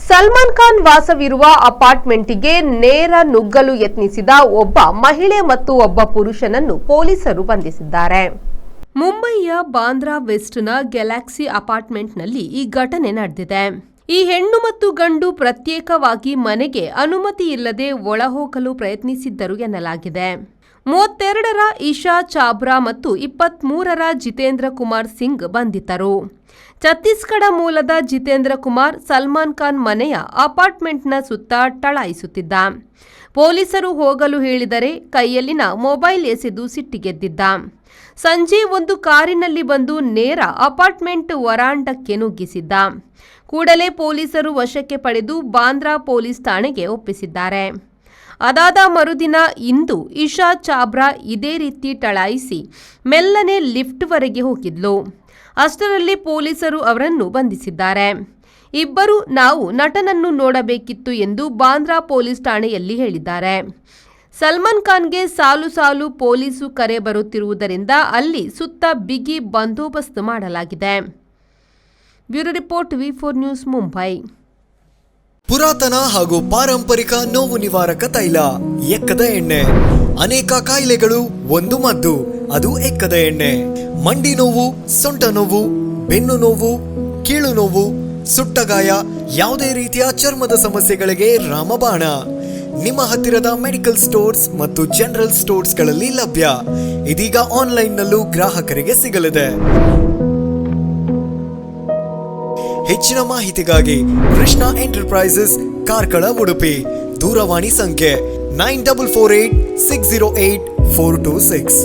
ಸಲ್ಮಾನ್ ಖಾನ್ ವಾಸವಿರುವ ಅಪಾರ್ಟ್ಮೆಂಟ್ಗೆ ನೇರ ನುಗ್ಗಲು ಯತ್ನಿಸಿದ ಒಬ್ಬ ಮಹಿಳೆ ಮತ್ತು ಒಬ್ಬ ಪುರುಷನನ್ನು ಪೊಲೀಸರು ಬಂಧಿಸಿದ್ದಾರೆ. ಮುಂಬಯಿಯ ಬಾಂದ್ರಾ ವೆಸ್ಟ್ನ ಗ್ಯಾಲಕ್ಸಿ ಅಪಾರ್ಟ್ಮೆಂಟ್ನಲ್ಲಿ ಈ ಘಟನೆ ನಡೆದಿದೆ. ಈ ಹೆಣ್ಣು ಮತ್ತು ಗಂಡು ಪ್ರತ್ಯೇಕವಾಗಿ ಮನೆಗೆ ಅನುಮತಿ ಇಲ್ಲದೆ ಒಳಹೋಗಲು ಪ್ರಯತ್ನಿಸಿದ್ದರು ಎನ್ನಲಾಗಿದೆ. 32ರ ಇಶಾ ಚಾಬ್ರಾ ಮತ್ತು 23ರ ಜಿತೇಂದ್ರ ಕುಮಾರ್ ಸಿಂಗ್ ಬಂಧಿತರು. ಛತ್ತೀಸ್ಗಢ ಮೂಲದ ಜಿತೇಂದ್ರ ಕುಮಾರ್ ಸಲ್ಮಾನ್ ಖಾನ್ ಮನೆಯ ಅಪಾರ್ಟ್ಮೆಂಟ್ನ ಸುತ್ತ ಟಳಾಯಿಸುತ್ತಿದ್ದ. ಪೊಲೀಸರು ಹೋಗಲು ಹೇಳಿದರೆ ಕೈಯಲ್ಲಿನ ಮೊಬೈಲ್ ಎಸೆದು ಸಿಟ್ಟಿಗೆದ್ದಿದ್ದ. ಸಂಜೆ ಒಂದು ಕಾರಿನಲ್ಲಿ ಬಂದು ನೇರ ಅಪಾರ್ಟ್ಮೆಂಟ್ ವರಾಂಡಕ್ಕೆ ನುಗ್ಗಿಸಿದ್ದ. ಕೂಡಲೇ ಪೊಲೀಸರು ವಶಕ್ಕೆ ಪಡೆದು ಬಾಂದ್ರಾ ಪೊಲೀಸ್ ಠಾಣೆಗೆ ಒಪ್ಪಿಸಿದ್ದಾರೆ. ಅದಾದ ಮರುದಿನ ಇಂದು ಇಶಾ ಚಾಬ್ರಾ ಇದೇ ರೀತಿ ಟಳಾಯಿಸಿ ಮೆಲ್ಲನೆ ಲಿಫ್ಟ್ವರೆಗೆ ಹೋಗಿದ್ಲು. ಅಷ್ಟರಲ್ಲಿ ಪೊಲೀಸರು ಅವರನ್ನು ಬಂಧಿಸಿದ್ದಾರೆ. ಇಬ್ಬರು ನಾವು ನಟನನ್ನು ನೋಡಬೇಕಿತ್ತು ಎಂದು ಬಾಂದ್ರಾ ಪೊಲೀಸ್ ಠಾಣೆಯಲ್ಲಿ ಹೇಳಿದ್ದಾರೆ. ಸಲ್ಮಾನ್ ಖಾನ್ಗೆ ಸಾಲು ಸಾಲು ಪೊಲೀಸು ಕರೆ ಬರುತ್ತಿರುವುದರಿಂದ ಅಲ್ಲಿ ಸುತ್ತ ಬಿಗಿ ಬಂದೋಬಸ್ತ್ ಮಾಡಲಾಗಿದೆ. ಬ್ಯೂರೋ ರಿಪೋರ್ಟ್ ವಿ4 ನ್ಯೂಸ್ ಮುಂಬೈ. ಪುರಾತನ ಹಾಗೂ ಪಾರಂಪರಿಕ ನೋವು ನಿವಾರಕ ತೈಲ ಎಕ್ಕದ ಎಣ್ಣೆ. ಅನೇಕ ಕಾಯಿಲೆಗಳು ಒಂದು ಮದ್ದು, ಅದು ಎಕ್ಕದ ಎಣ್ಣೆ. ಮಂಡಿ ನೋವು, ಸೊಂಟ ನೋವು, ಬೆನ್ನು ನೋವು, ಕೀಳು ನೋವು, ಸುಟ್ಟಗಾಯ, ಯಾವುದೇ ರೀತಿಯ ಚರ್ಮದ ಸಮಸ್ಯೆಗಳಿಗೆ ರಾಮಬಾಣ. ನಿಮ್ಮ ಹತ್ತಿರದ ಮೆಡಿಕಲ್ ಸ್ಟೋರ್ಸ್ ಮತ್ತು ಜನರಲ್ ಸ್ಟೋರ್ಸ್ಗಳಲ್ಲಿ ಲಭ್ಯ. ಇದೀಗ ಆನ್ಲೈನ್ನಲ್ಲೂ ಗ್ರಾಹಕರಿಗೆ ಸಿಗಲಿದೆ. ಹೆಚ್ಚಿನ ಮಾಹಿತಿಗಾಗಿ ಕೃಷ್ಣ ಎಂಟರ್ಪ್ರೈಸಸ್, ಕಾರ್ಕಳ, ಉಡುಪಿ. ದೂರವಾಣಿ ಸಂಖ್ಯೆ 9448 608 426.